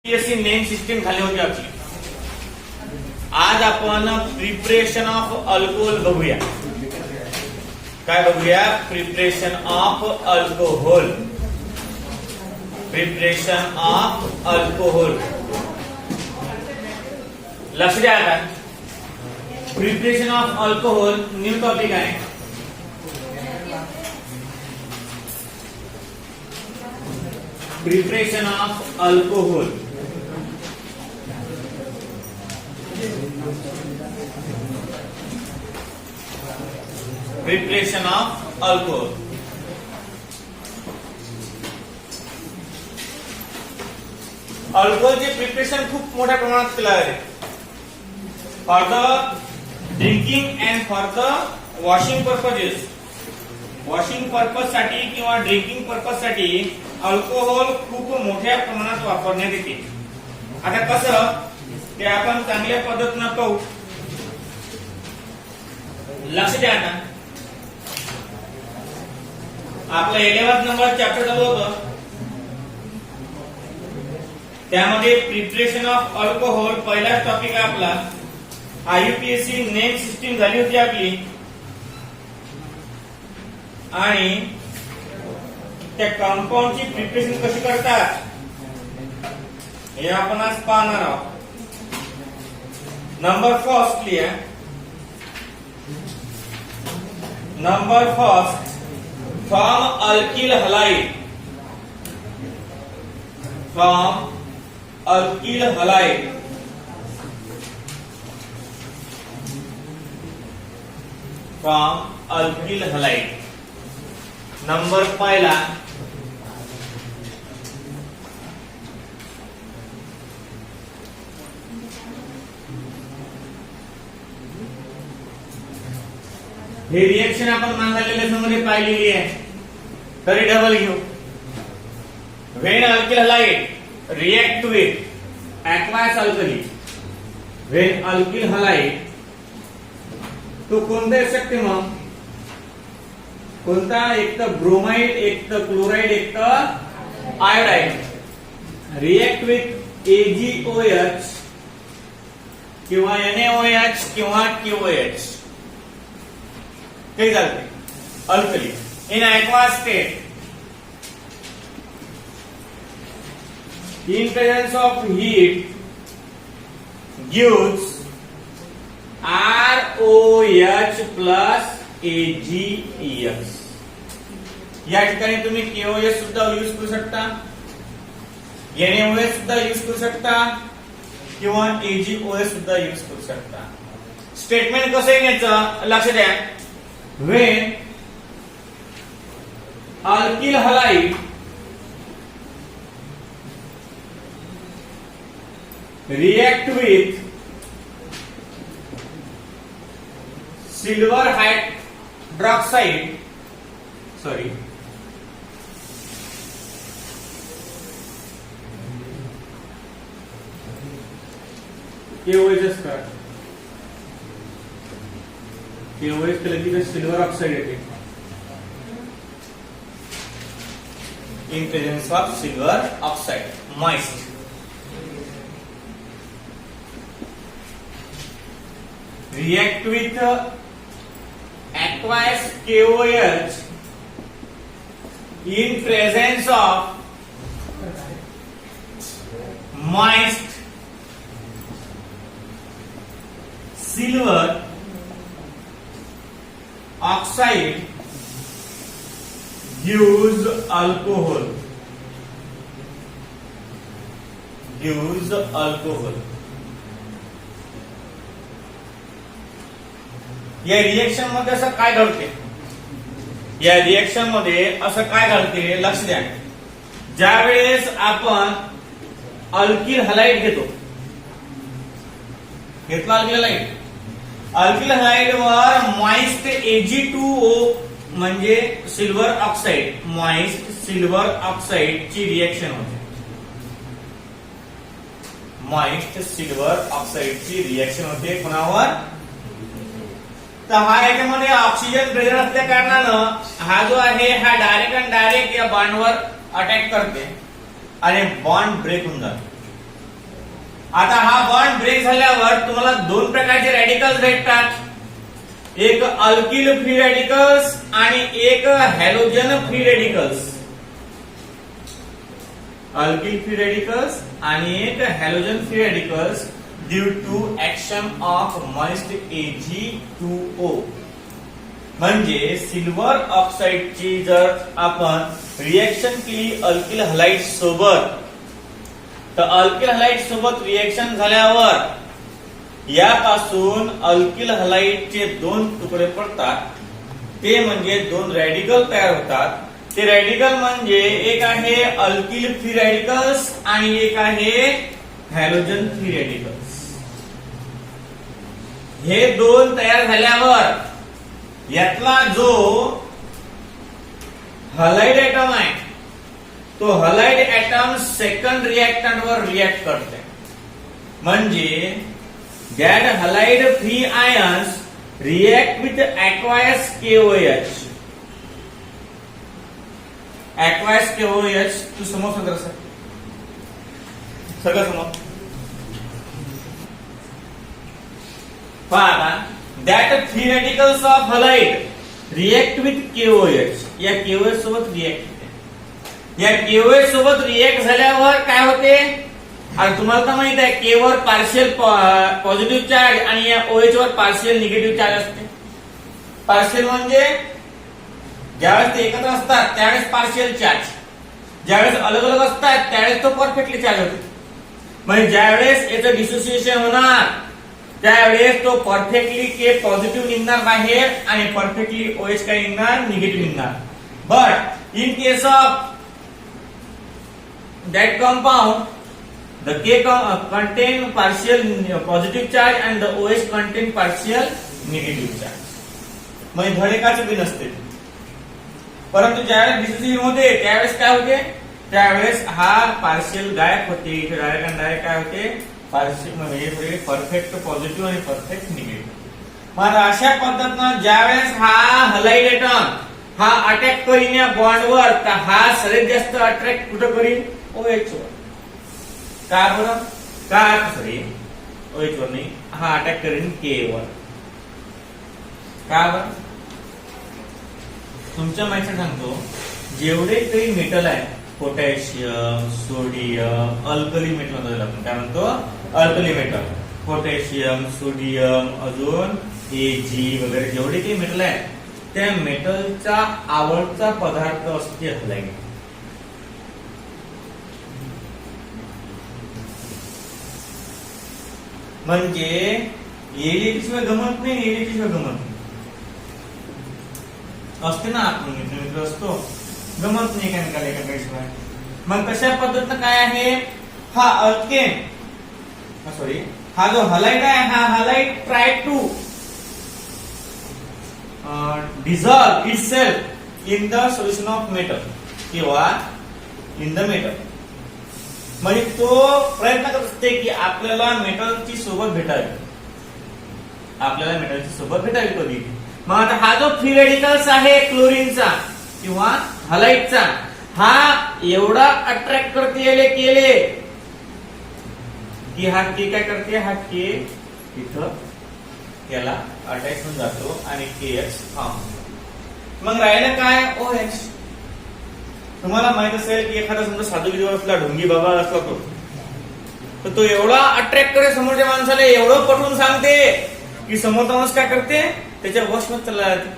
UPSC name system झाली होती आपली. आज आपण प्रिपरेशन ऑफ अल्कोहोल बघूया. काय बघूया? Preparation of alcohol. Preparation of alcohol. लक्ष द्या आता. Preparation of alcohol new topic आहे. Preparation of alcohol. Preparation of alcohol. अल्कोहोलचे प्रिपरेशन खूप मोठ्या प्रमाणात केलं आहे. For the drinking and for the washing purposes. Washing purpose साठी किंवा ड्रिंकिंग पर्पज साठी अल्कोहोल खूप मोठ्या प्रमाणात वापरण्यात येते. आता कसं ते आपण चांगल्या पद्धतीनं पाहू. लक्ष द्या. आता आपलं 11 नंबर चॅप्टर चालू होतं. त्यामध्ये प्रिपरेशन ऑफ अल्कोहोल पहिला टॉपिक आहे आपला. आययूपीएससी नेम सिस्टीम झाली होती आपली आणि त्या कंपाऊंडची प्रिपरेशन कशी करतात हे आपण आज पाहणार आहोत. Number first clear. Number first from alkyl halide. From alkyl halide. From alkyl halide. Number पहिला हे रिएक्शन आपण मागच्या लेसनमध्ये पाहिलेली आहे. तरी डबल घेऊ. When alkyl halide react with aqueous alkali. When alkyl halide तो कोणता असू शकते मग? कोणता? एक तर ब्रोमाइड, एक तर क्लोराइड, एक तर आयोडाइड. रिएक्ट विथ AgOH किंवा NaOH किंवा KOH. काही चालते alkali in aqueous state. In presence of heat gives ROH plus AgEX. या ठिकाणी तुम्ही KOH सुद्धा यूज करू शकता, NaOH सुद्धा यूज करू शकता किंवा AgOH सुद्धा यूज करू शकता. स्टेटमेंट कसं आहे याचं लक्ष द्या. When alkyl halide react with silver hydroxide, sorry, KOH का KOH के लगी सिल्वर ऑक्साइड येते. In presence of silver oxide moist. React with aqueous KOH in presence of moist silver oxide gives alcohol. Gives alcohol. या reaction मध्ये असं काय घडते? या reaction मध्ये असं काय घडते लक्ष द्या. ज्या वेळेस आपण अल्किल हलाइड घेतो, घेतला अल्किल हलाइड. अल्किल हलाइड वर मॉइस्ट Ag2O म्हणजे silver oxide, moist silver oxide ची रिएक्शन होते. मॉइस्ट सिल्वर ऑक्साइड ची रिएक्शन होते कोणावर? तर हा याच्यामध्ये ऑक्सिजन प्रेझेंट असल्या कारणानं हा जो आहे हा डायरेक्ट या बॉन्डवर अटॅक करते आणि बॉन्ड ब्रेक होऊन जातो. आता हा बॉन्ड ब्रेक झाल्यावर तुम्हाला दोन प्रकारचे रॅडिकल्स भेटतात, एक अल्किल फ्री रॅडिकल्स आणि एक halogen free radicals. Alkyl free radicals आणि एक halogen free radicals due to action of moist Ag2O. म्हणजे सिल्वर ऑक्साइडची जर आपण रिएक्शन केली अल्किल हलाइड सोबत, तर अल्किल हलाइड सोबत रिएक्शन झाल्यावर यापासून अल्किल हलाइडचे दोन तुकडे पडतात, ते म्हणजे दोन रॅडिकल तयार होतात. ते रॅडिकल म्हणजे एक आहे अल्किल फ्री रॅडिकल्स आणि एक आहे हॅलोजन फ्री रॅडिकल्स. हे दोन तयार झाल्यावर यातला जो हलाइड एटम आहे तो हलाइड एटम सेकंड रिएक्टंट वर रिएक्ट करते. म्हणजे that halide free ions react with aqueous KOH. aqueous KOH तू समोर सांग जरा सगळं समोर. पहा, that free radicals of halide react with KOH. या KOH सोबत रिएक्ट होते. या KOH सोबत रिएक्ट झाल्यावर काय होते, आणि तुम्हाला तर माहित आहे के वर पार्शियल पॉझिटिव्ह चार्ज आणि या OH वर पार्शियल निगेटिव्ह चार्ज असते. पार्शियल म्हणजे ज्यावेळेस ते एकत्र असतात त्यावेळेस पार्शियल चार्ज, ज्यावेळेस अलग अलग असतात त्यावेळेस तो परफेक्टली चार्ज होतो. म्हणजे ज्यावेळेस याचं डिसोसिएशन होणार त्यावेळेस तो परफेक्टली के पॉझिटिव्ह निघणार बाहेर आणि परफेक्टली OH काय निघणार, निगेटिव्ह निघणार. But in case of that compound the K contain partial positive charge and the OH contain partial negative charge. म्हणजे धडेकाच बी नसते. परंतु ज्यावेळेस डिसोसिएशन होते त्यावेळेस काय होते, त्यावेळेस हा पार्शियल गायब होते. इथे डायरेक्ट आणि डायरेक्ट काय होते, पार्शियल म्हणजे परफेक्ट पॉझिटिव्ह आणि परफेक्ट निगेटिव्ह. मग अशा पद्धतीनं ज्यावेळेस हा हलाइड एटम हा अटॅक करीन या बॉन्डवर, तर हा सगळ्यात जास्त अट्रॅक्ट कुठं करीन, OH वर. का बरं, का सॉरी OH वर नाही, हा अटॅक करेन K वर. का बरं, तुमच्या माहिती सांगतो, जेवढे काही मेटल आहे पोटॅशियम, सोडियम, अल्कली मेटल म्हणतो आपण. काय म्हणतो, अल्कली मेटल. पोटॅशियम, सोडियम, अजून Ag वगैरे जेवढे काही मेटल आहे त्या मेटलचा आवडता पदार्थ असते हलाइड. म्हणजे एलियाशिवाय गमत नाही, एलियाशिवाय गमत नाही असते ना. आपण मित्र असतो, गमत नाही केमिकल एकाशिवाय. मग कशा पद्धतीनं काय आहे, हा अल्केन सॉरी हा जो हलाइड आहे, हा halide try to dissolve itself in the solution of metal किंवा इन द मेटल. म्हणजे तो प्रयत्न करत असते की आपल्याला मेटलची सोबत भेटावी, आपल्याला मेटलची सोबत भेटावी कधी. मग आता हा जो फ्री रेडिकल्स आहे क्लोरीनचा किंवा हलाइडचा, हा एवढा अट्रॅक्ट करते केले की हा के काय करते, हा के इथं त्याला अटॅच होऊन जातो आणि KH फॉर्म होतो. मग राहिलं काय, OH. तुम्हाला माहित असेल की एखादा समजा साधुगिरीवर असला, ढोंगी बाबा असला तर तो एवढा अट्रॅक्ट करे समोरच्या माणसाला, एवढं पटवून सांगते की समोरचा माणूस काय करते, त्याच्या वश मध्ये चालला जाते.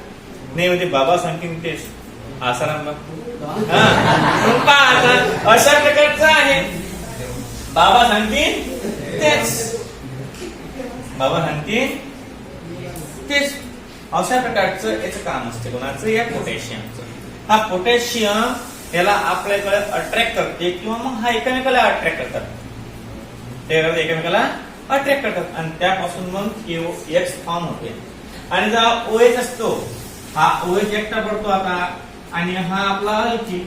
नाही म्हणजे बाबा सांगतील तेच आसाराम बाबा. अशा प्रकारचं आहे, बाबा सांगतील तेच, बाबा सांगतील तेच. अशा प्रकारचं याचं काम असते. कोणाचं, या पोटॅशियमचं. हा पोटॅशियम याला आपल्याकडे अट्रॅक्ट करते किंवा मग हा एकमेकाला अट्रॅक्ट करतात, ते एकमेकाला अट्रॅक्ट करतात आणि त्यापासून मग KOH फॉर्म होते. आणि जेव्हा OH असतो, हा OH एकटा पडतो आता आणि हा आपला अल्किल.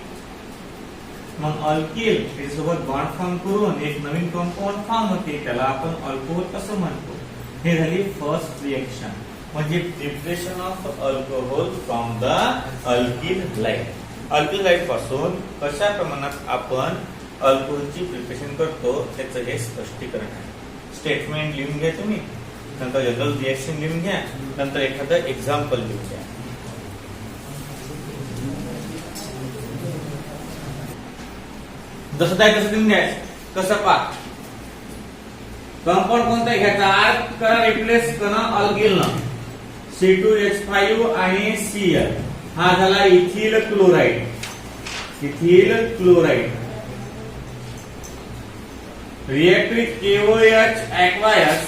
मग अल्किल त्याच्यासोबत बॉन्ड फॉर्म करून एक नवीन कंपाऊंड फॉर्म होते, त्याला आपण अल्कोहोल असं म्हणतो. हे झाली फर्स्ट रिएक्शन, म्हणजे preparation of alcohol from the alkyl halide. Alkyl halide पासून कशा प्रमाणात आपण अल्कोहोलची प्रिपरेशन करतो त्याचं हे स्पष्टीकरण आहे. स्टेटमेंट लिहून घ्या तुम्ही, नंतर जनरल रिएक्शन लिहून घ्या, नंतर एखादं एक्झाम्पल लिहून घ्या. जसं आहे तसं लिहून घ्यायचं. कसं पहा, कंपाऊंड कोणता घ्यायचा, आर्क करा रिप्लेस करा अल्किल न C2H5 आणि Cl. हा झाला ethyl chloride. Ethyl chloride react with KOH aqueous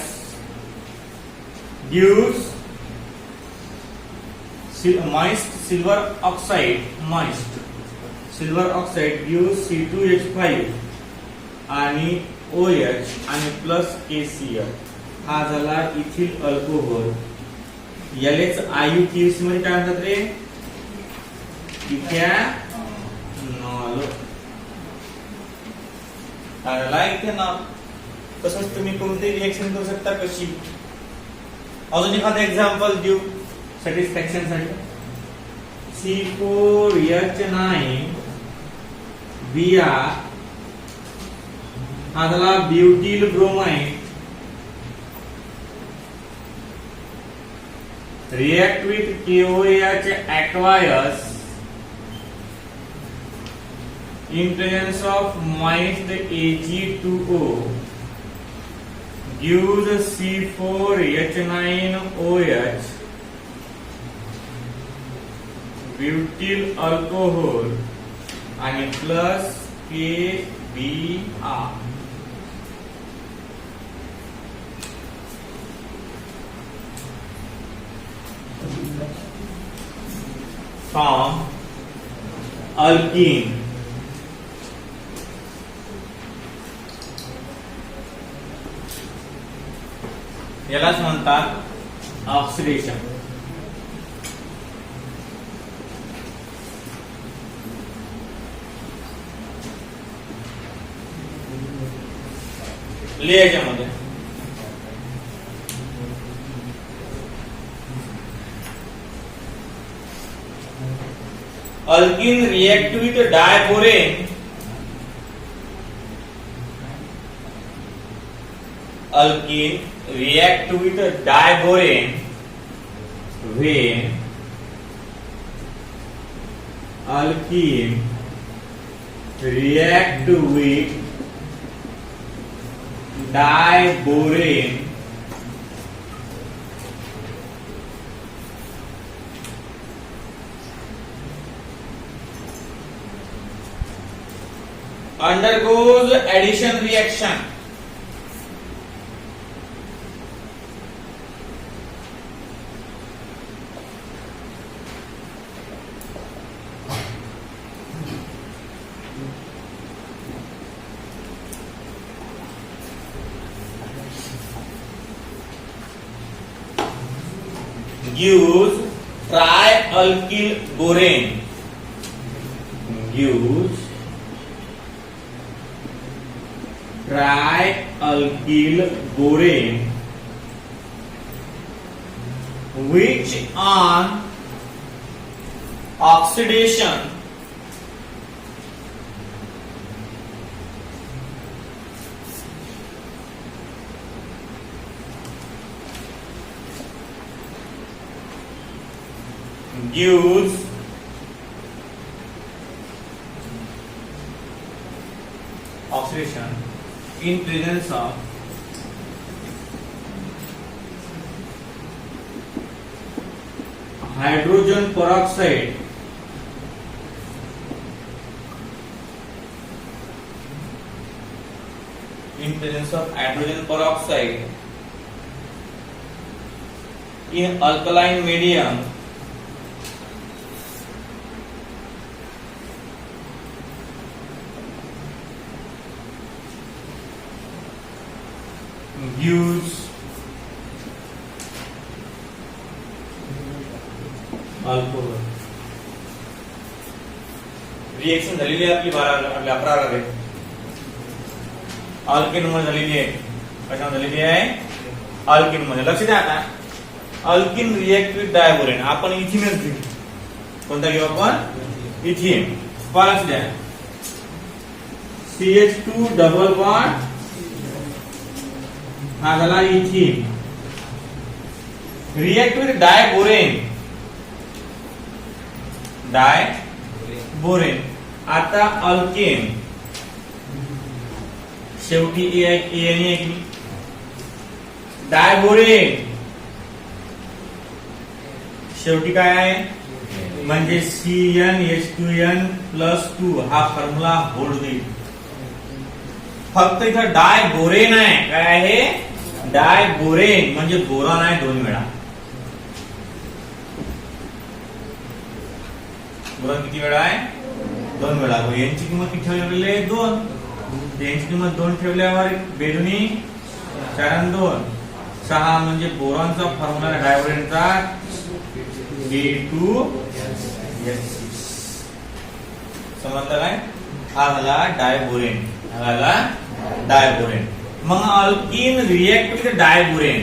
gives moist silver oxide. Moist silver oxide gives C2H5 आणि OH आणि प्लस KCl. हा झाला इथिल अल्कोहोल. यालेच IUPAC मध्ये काय म्हणतात रे, इथेनॉल. इथेनॉल. तसंच तुम्ही कोणती रिएक्शन करू शकता कशी. अजून एखादं एक्झाम्पल देऊ सॅटिस्फॅक्शन साठी. C4H9 Br हा झाला ब्युटिल bromide. react with KOH aqueous in presence of moist Ag2O gives C4H9OH butyl alcohol आणि प्लस KBr. from alkene. यालाच म्हणतात oxidation. लिहायच्यामध्ये alkene react with diborane. Alkene react with diborane when alkene react with diborane undergoes addition reaction. Gives trialkyl borane. Gives trialkyl borane which on oxidation gives oxidation in presence of hydrogen peroxide in presence of hydrogen peroxide in alkaline medium gives alcohol. Reaction झालेली आहे आपली 11 रे. Alkane मध्ये झालेली आहे. कशा झालेली आहे, alkane मध्ये. लक्ष द्या आता, अल्किन रिएक्ट विथ डायबोरेन. आपण इथिनच घेऊ. कोणता घेऊ आपण, इथिन. लक्ष द्या, CH2 डबल बॉन्ड हा झाला इथिन. React with diborane. डायबोरेन. आता अल्केन शेवटी ए आणि डायबोरेन शेवटी काय आहे म्हणजे CnH2n+2 हा फॉर्म्युला होल्ड होईल. फक्त इथं डायबोरेन आहे. काय आहे डायबोरेन म्हणजे बोरॉन आहे 2 वेळा. बोरॉन किती वेळा आहे 2 वेळा. यांची किंमत किती ठेवलेली आहे 2. यांची किंमत 2 ठेवल्यावर बेदुनी 4 आणि 2 6 म्हणजे बोरॉनचा फॉर्म्युला डायबोरेनचा B2S6. समजलं काय. हा झाला डायबोरेन. हा झाला डायबोरेन. मग alkyne react with diborane.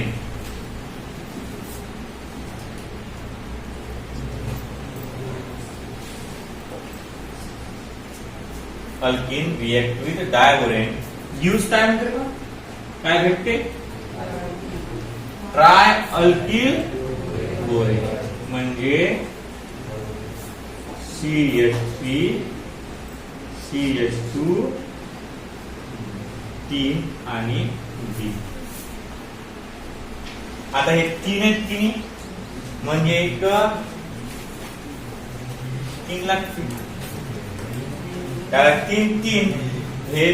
Alkyne react with diborane gives काय म्हणते का काय भेटते ट्राय अल्किल बोरेन म्हणजे CH3 CH2 3 आणि B. आता हे 3 आहेत तिन्ही म्हणजे एक 3 लाख. त्याला 3 हे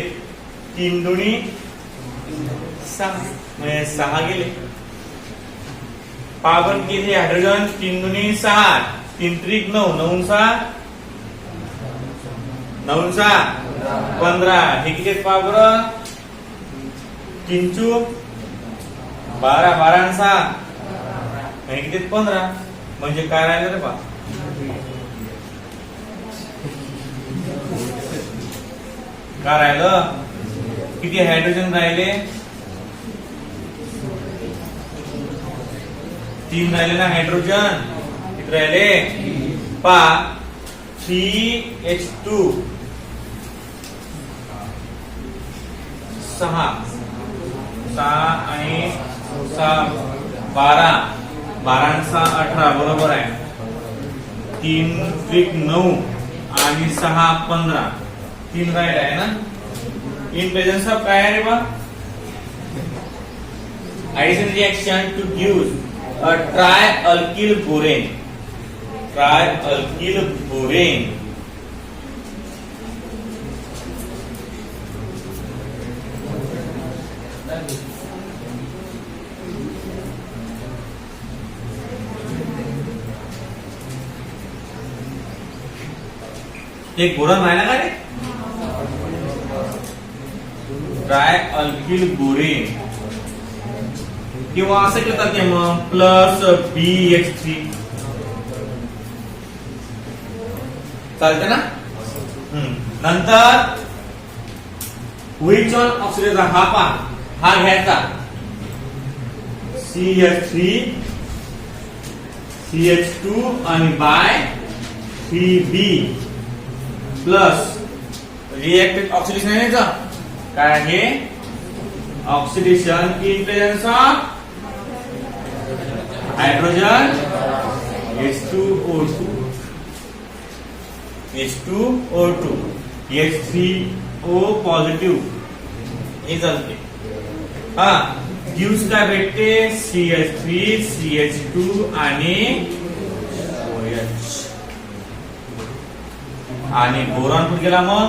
3 दुनी 6 म्हणजे 6 गेले. पावर किती हायड्रोजन 3 दुनी 6 3 त्रिक 9 9 6 9 6 15. हे किती पावर 3 चूक 12 12 आणि 6 हे किती 15. म्हणजे काय राहिलं रे बा काय राहिलं किती हायड्रोजन राहिले 3 राहिले ना हायड्रोजन. किती राहिले पा 3H2 6 आणि 6 12 12 आणि 6 18 बरोबर आहे. 3 त्रिक 9 आणि 6 15 3 राहिले आहे ना. इन प्रेझेन्स ऑफ काय आहे रे बा addition reaction to give a trialkyl borane. Trialkyl borane. एक बोरॉन राहिला का रे ट्रायअल्किल बोरेन. किंवा असं करतात की मग प्लस BH3 चालते ना. नंतर which one ऑक्सिडाइजर हा घ्यायचा CH3 CH2 आणि bye 3B plus reacted oxidation आहे ना. काय आहे oxidation in presence of hydrogen H2O2 H2O2 H3O positive हे चालते. हा गिव्स काय भेटते CH3 CH2 आणि OH. आणि बोरॉन कुठे गेला मग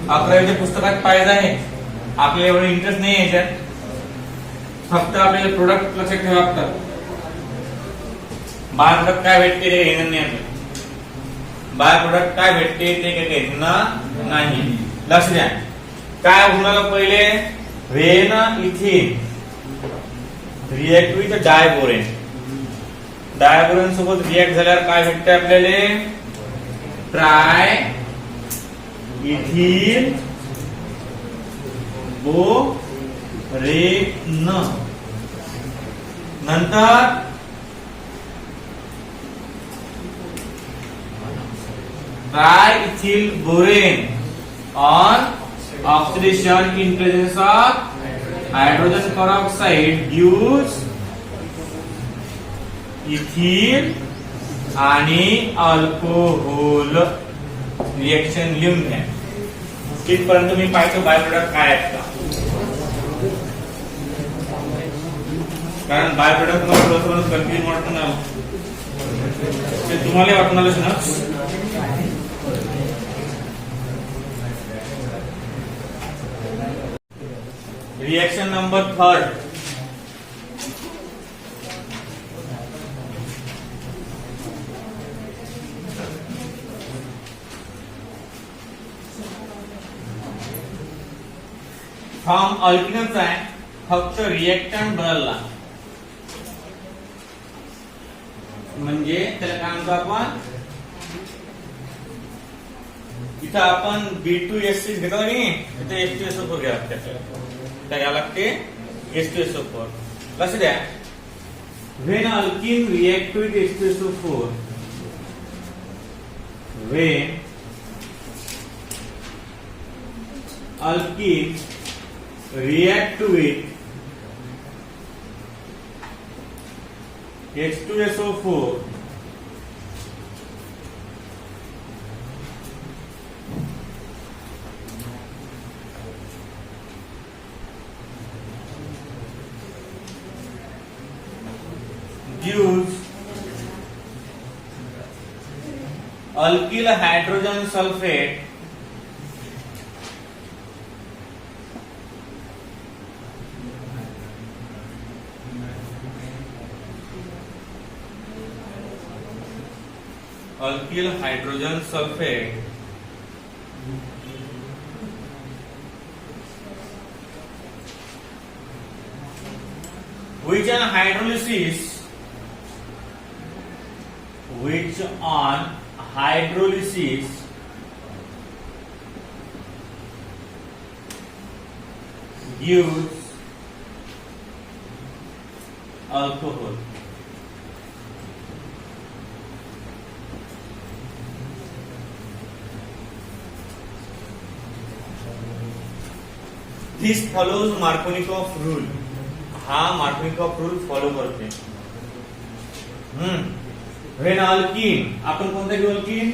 अकरावीच्या पुस्तकात पाहिजे आहे. आपल्याला एवढं इंटरेस्ट नाही याच्यात. फक्त आपल्याला प्रोडक्ट लक्षात ठेवा लागतात. बाय प्रोडक्ट काय भेटते ते घेणं नाही. आपलं बाय प्रोडक्ट काय भेटते ते काही घेणं नाही. लक्ष द्या काय होणार पहिले when इथिन react with diborane. Diborane सोबत रिएक्ट झाल्यावर काय भेटते आपल्याला ट्राय इथिल बोरेन. नंतर ट्रायइथिल borane on oxidation in presence of hydrogen peroxide gives ethyl आणि अल्कोहोल रिएक्शन लिहून घ्या. तिथपर्यंत मी पाहतो बाय प्रोडक्ट काय आहेत का, कारण बाय प्रोडक्ट मला थोडंसं कन्फ्युजन वाटतं ना, ते तुम्हाला वाटणारच ना. Reaction number 3. फॉर्म अल्किनचा आहे, फक्त रिएक्टंट बदलला म्हणजे त्याला काय म्हणतो आपण, इथं आपण B2H6 घेतो आणि इथे H2SO4 घ्यावं लागतं, त्या घ्यावं लागते H2SO4. लक्ष द्या, when alkene react with H2SO4, when alkene react with H2SO4, gives alkyl hydrogen sulfate which on hydrolysis gives alcohol. This follows Markovnikov rule. हा Markovnikov rule फॉलो करते. When alkene, आपण कोणता घेऊ alkene?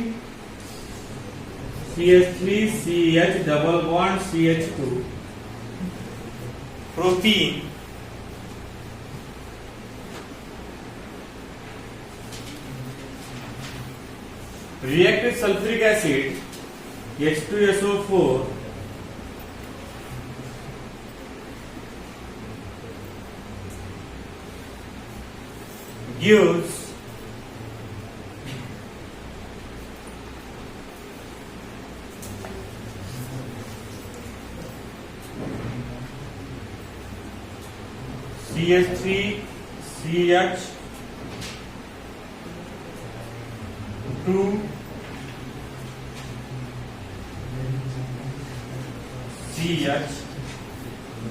CH3CH double bond CH2. Propene react with sulfuric acid H2SO4 gives CH3CH 2 CH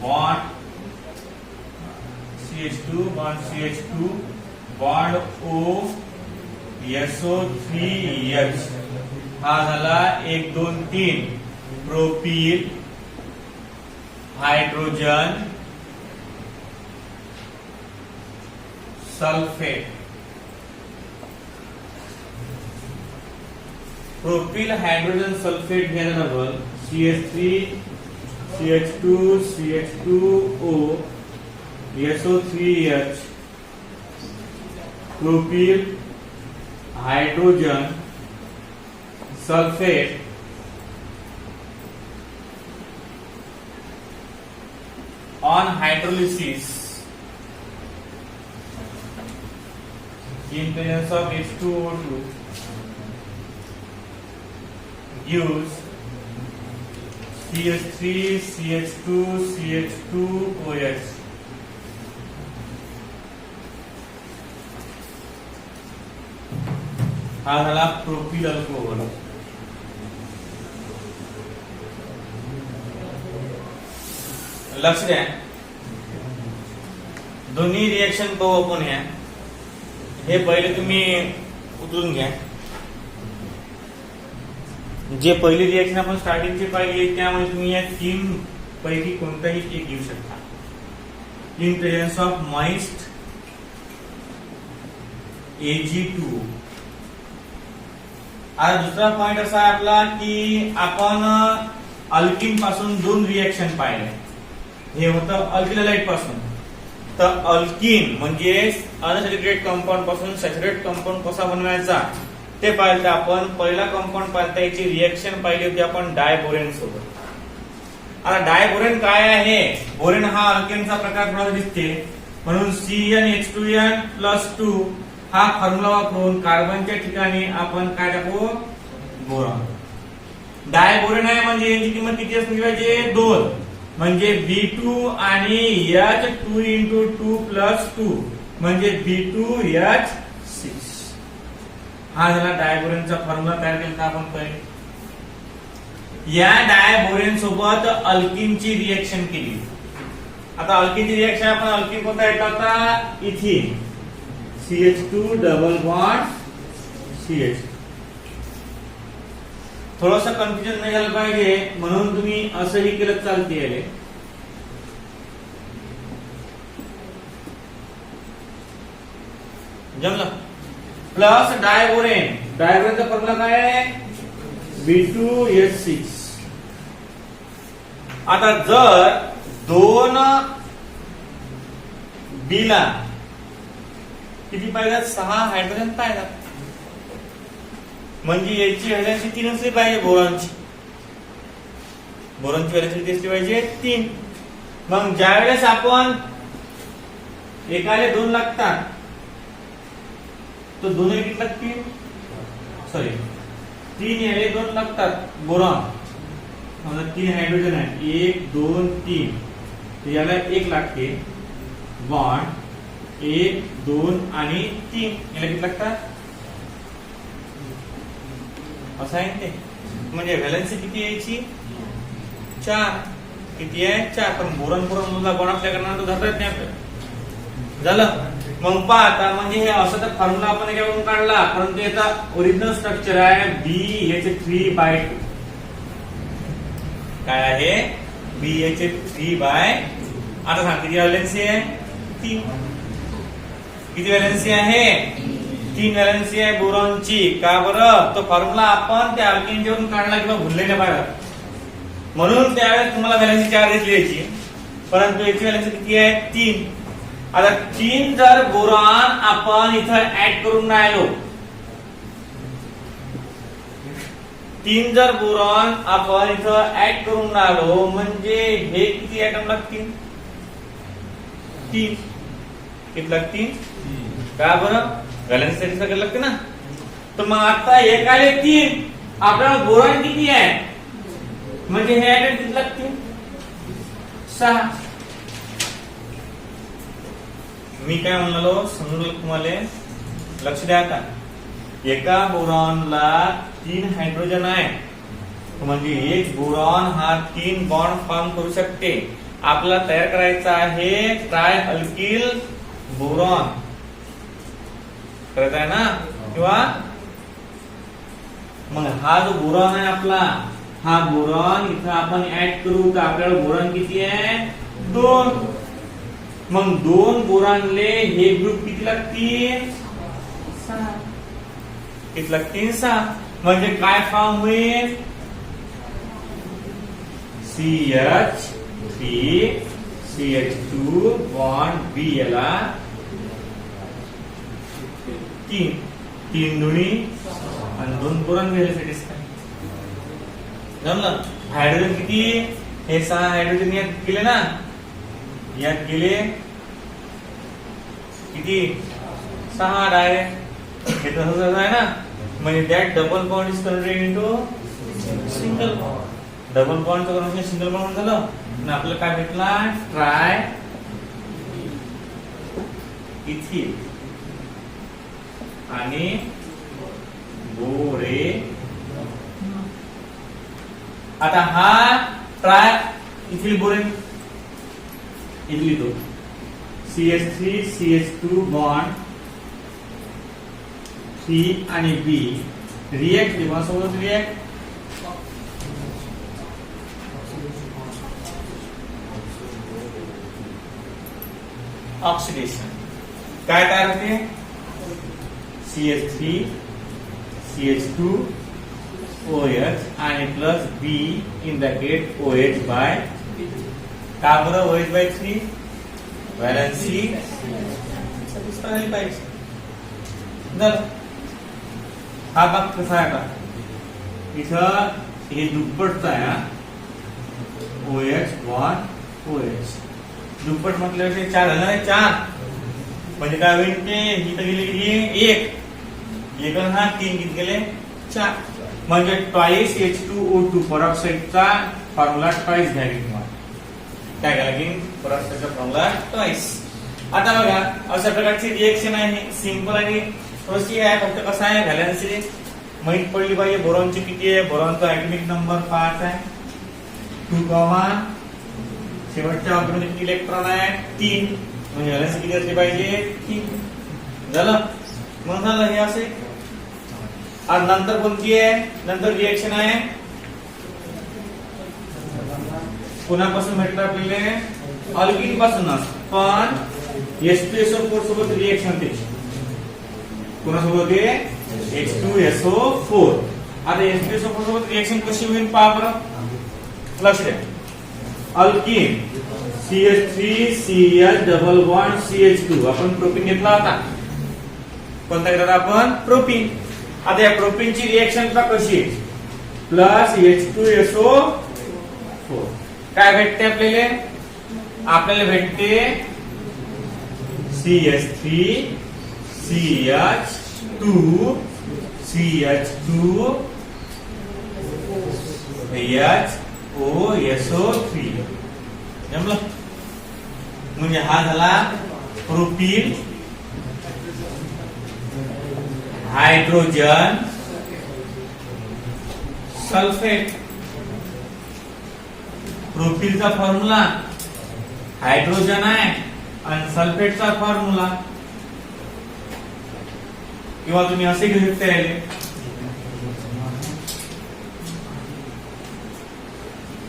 bond CH2 bond CH2 bond O SO3H. हा झाला 1 2 3 propyl hydrogen sulphate. Propyl hydrogen sulphate घ्यायला double CH3 CH2 CH2O SO3H propyl hydrogen sulphate on hydrolysis in presence of H2O2 gives CH3 CH2 CH2OH. हा झाला propyl alcohol. लक्ष द्या, दोन्ही reaction पाहू आपण. हे पहिले तुम्ही उचलून घ्या. जे पहिली रिएक्शन आपण स्टार्टिंगची पाहिली त्यामुळे तुम्ही या तीन पैकी कोणताही एक घेऊ शकता. In presence of moist Ag2. आता दुसरा पॉइंट असा आहे आपला की आपण अल्किन पासून दोन रिएक्शन पाहिले. हे होतं अल्किलाइट पासून. तर अल्किन म्हणजे अनसॅच्युरेटेड कंपाऊंड पासून सॅच्युरेटेड कंपाऊंड कसा बनवायचा ते पाहिलं. आपण पहिला कंपाऊंड पाहिलं त्याची रिएक्शन पाहिली होती आपण डायबोरेन सोबत. आता डायबोरेन काय आहे? बोरेन हा अल्केनचा प्रकार थोडा दिसते म्हणून CnH2n+2 हा फॉर्म्युला वापरून कार्बनच्या ठिकाणी आपण काय टाकू? बोरॉन. डायबोरेन आहे म्हणजे याची किंमत किती असली पाहिजे? 2 म्हणजे B2 आणि H2 × 2+2 म्हणजे B2H6. हा झाला डायबोरेनचा फॉर्म्युला तयार केला आपण पहिले. या डायबोरेन सोबत अल्किनची रिएक्शन केली. आता अल्किनची रिएक्शन आपण अल्किन कोणता येतात? आता इथिन CH2 डबल बॉन्ड CH. थोडस कन्फ्युजन नाही झालं पाहिजे म्हणून तुम्ही असंही केलं चालते. जमलं. Plus diborane. डायबोरेनचा फॉर्म्युला काय आहे? B2H6. आता जर दोन बीला किती पाहिजे? 6 हायड्रोजन पाहिजे म्हणजे याची व्हॅलेन्सी 3 असली पाहिजे. बोरॉनची व्हॅलेन्सी किती असली पाहिजे? 3. मग ज्या वेळेस आपण एकाले 2 लागतात तो 2 किती लागतील? सॉरी 3 याले 2 लागतात. बोरॉन 3 हायड्रोजन आहे. 1 2 3 याला 1 लागते. बॉन्ड 1 2 आणि 3 याला किती लागतात? असं आहे ते. म्हणजे व्हॅलेन्सी किती यायची? 4. किती आहे? 4. पण बोरॉन बोरॉनला बॉन्ड असल्या कारणाने तो धरता येत नाही आपल्याला. झालं. मग पहा आता म्हणजे हे असं तर फॉर्म्युला आपण याच्यावरून काढला परंतु याचा ओरिजिनल स्ट्रक्चर आहे BH3/2. काय आहे? BH3/. आता सांग किती व्हॅलेन्सी आहे? 3. किती व्हॅलेन्सी आहे? 3 व्हॅलेन्सी आहे बोरॉनची. का बरं? तो फॉर्म्युला आपण त्या अल्केनच्यावरून काढला किंवा भुलले नाही पाहिजे म्हणून त्यावेळेस तुम्हाला व्हॅलेन्सी 4 घेतली याची. परंतु याची व्हॅलेन्सी किती आहे? 3. आता 3 जर बोरॉन आपण इथं ऍड करून राहिलो 3 जर बोरॉन आपण इथं ऍड करून राहिलो म्हणजे हे किती ऍटम लागतील? 3. किती लागतील? का बरं? व्हॅलेन्सी साठी सगळं लागते ना. तर मग आता एकाले 3 आपल्याला बोरॉन किती आहे म्हणजे हे ऍटम किती लागतील? 6. मी काय म्हणालो समजलं तुम्हाला? लक्ष द्या. आता एका बोरॉनला 3 हायड्रोजन आहे म्हणजे एक बोरॉन हा 3 बॉन्ड फॉर्म करू शकते. आपल्याला तयार करायचा आहे ट्राय अल्किल बोरॉन करायचा आहे ना. किंवा मग हा जो बोरॉन आहे आपला हा बोरॉन इथं आपण ऍड करू तर आपल्याला बोरॉन किती आहे? 2. मग 2 बोरॉनले हे ग्रुप किती लागतील? 6. किती लागतील? 6. म्हणजे काय फॉर्म होईल? CH3 CH2 बॉन्ड B याला 3 दुनी आणि 2 बोरॉन व्हॅलेन्सी जमलं. हायड्रोजन किती? हे 6 हायड्रोजन यात गेले ना. यात गेले किती? 6 डायरेक्ट. हे तसंच आहे ना. म्हणजे that double bond is converted into single bond. Double बॉन्डचं कन्वर्जन सिंगल बॉन्ड झालं आणि आपल्याला काय भेटला? ट्राय इथिल आणि बोरे. आता हा ट्राय इथिल बोरेन इथं लिहितो. CH3 CH2 बॉन्ड C आणि B रिएक्ट किंवा सोबत रिएक्ट ऑक्सिडेशन. काय तयार होते? CH3 CH2 OH आणि plus B in bracket OH by. का बरं OH बाय 3? व्हॅलेन्सी पाहिजे. हा भाग कसा आहे का? इथं हे दुप्पटचा आहे. OH बॉन्ड OH दुप्पट म्हटल्यावर 4 झालं ना. 4 म्हणजे काय होईल? ते इथं गेले किती? 1 1 हा 3 किती गेले? 4 म्हणजे ट्वाइस H2O2 पेरॉक्साइडचा फॉर्म्युला ट्वाइस घ्यावी तुम्हाला. काय घ्यायला लागेल? पेरॉक्साइडचा फॉर्म्युला ट्वाइस. आता बघा अशा प्रकारची रिएक्शन आहे. सिंपल आणि थोडीशी आहे. फक्त कसं आहे? व्हॅलेन्सी माहित पडली पाहिजे. बोरॉनची किती आहे? बोरॉनचा ऍटॉमिक नंबर 5 आहे. 2, शेवटच्या ऑर्बिटल किती इलेक्ट्रॉन आहे? 3. म्हणजे व्हॅलेन्सी किती असली पाहिजे? 3 झालं. मग झालं हे असे. आणि नंतर कोणती आहे? नंतर रिएक्शन आहे कोणापासून भेटलं आपल्याला? अल्किन पासूनच. पण H2SO4 सोबत रिएक्शन होते. कोणासोबत होते? H2SO4. आता H2SO4 सोबत रिएक्शन कशी होईल पहा बरं. लक्ष द्या. Alkene CH3CH double bond CH2. आपण प्रोपीन घेतला होता. कोणता घेतला आपण? प्रोपीन. आता या प्रोपीनची रिएक्शन कशी आहे? Plus H2SO4. काय भेटते आपल्याला? आपल्याला भेटते CH3 CH2 CH2 HOSO3. जमलं? म्हणजे हा झाला प्रोपीन हायड्रोजन सल्फेट. प्रोपीनचा फॉर्म्युला हायड्रोजन आहे आणि सल्फेटचा फॉर्म्युला. किंवा तुम्ही असे घेऊ शकता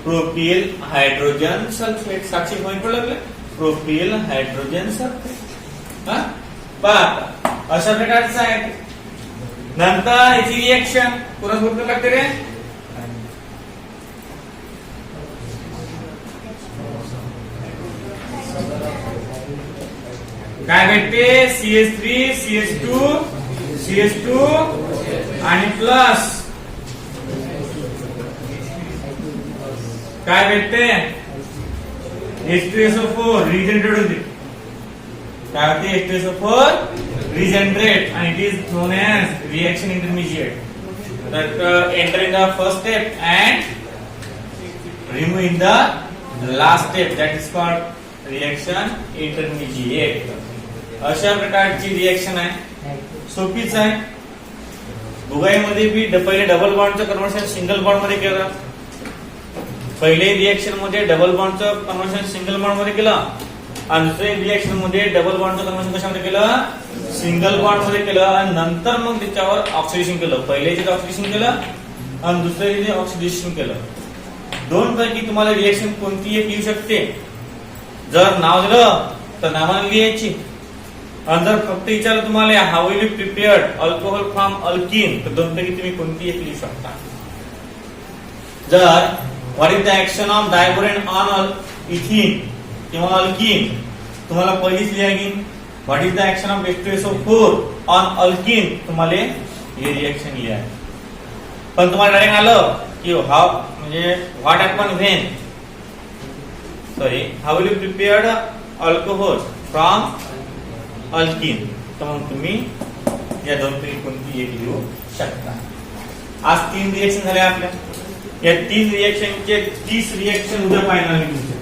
propyl hydrogen sulphate. Sakshi point लागले. Propyl hydrogen sulphate. अशा प्रकारचं आहे. नंतर याची रिएक्शन कोणासोबत लागते रे? काय भेटते? CH3 CH2 आणि प्लस काय भेटते? H2SO4 रिजनरेट होते. काय होते? H2SO4 रिजनरेट आणि it is known as reaction intermediate that enter in the first step and remove in the last step, that is called reaction intermediate. अशा प्रकारची रिएक्शन आहे. सोपीच आहे. दोघांमध्ये बी पहिले डबल बॉन्डचं कन्व्हर्शन सिंगल बॉन्ड मध्ये केलं. पहिले रिएक्शन मध्ये डबल बॉन्डचं कन्व्हर्शन सिंगल बॉन्ड मध्ये केलं आणि दुसऱ्या रिएक्शन मध्ये डबल बॉन्डचं कन्व्हर्शन कशामध्ये केलं? सिंगल बॉन्ड मध्ये केलं. आणि नंतर मग त्याच्यावर ऑक्सिडेशन केलं. पहिले ऑक्सिडेशन केलं आणि दुसऱ्या ऑक्सिडेशन केलं. दोन पैकी तुम्हाला रिएक्शन कोणती एक येऊ शकते. जर नाव दिलं तर नावाने लिहायची. आणि जर फक्त विचारलं तुम्हाला how will you prepared alcohol from alkene, तर दोन पैकी तुम्ही कोणती एक लिहू शकता. जर what is the action of diborane on इथिन किंवा अल्किन, तुम्हाला पहिलीच लिहायची. What is the action of H2SO4 on alkene, तुम्हाला हे रिएक्शन लिहाय. पण तुम्हाला डायरेक्ट आलं की हाऊ म्हणजे what happen when how will you prepared alcohol from alkene, तर मग तुम्ही या दोन पैकी कोणती एक लिहू शकता. आज 3 रिएक्शन झाले आपल्या. या 3 रिएक्शनचे 30 रिएक्शन उद्या पाहणार मी तुमच्या.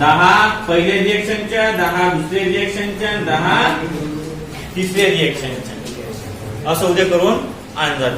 10 पहिल्या रिएक्शनच्या, 10 दुसऱ्या रिएक्शनच्या, 10 तिसऱ्या रिएक्शनच्या, असं उद्या करून आणणार.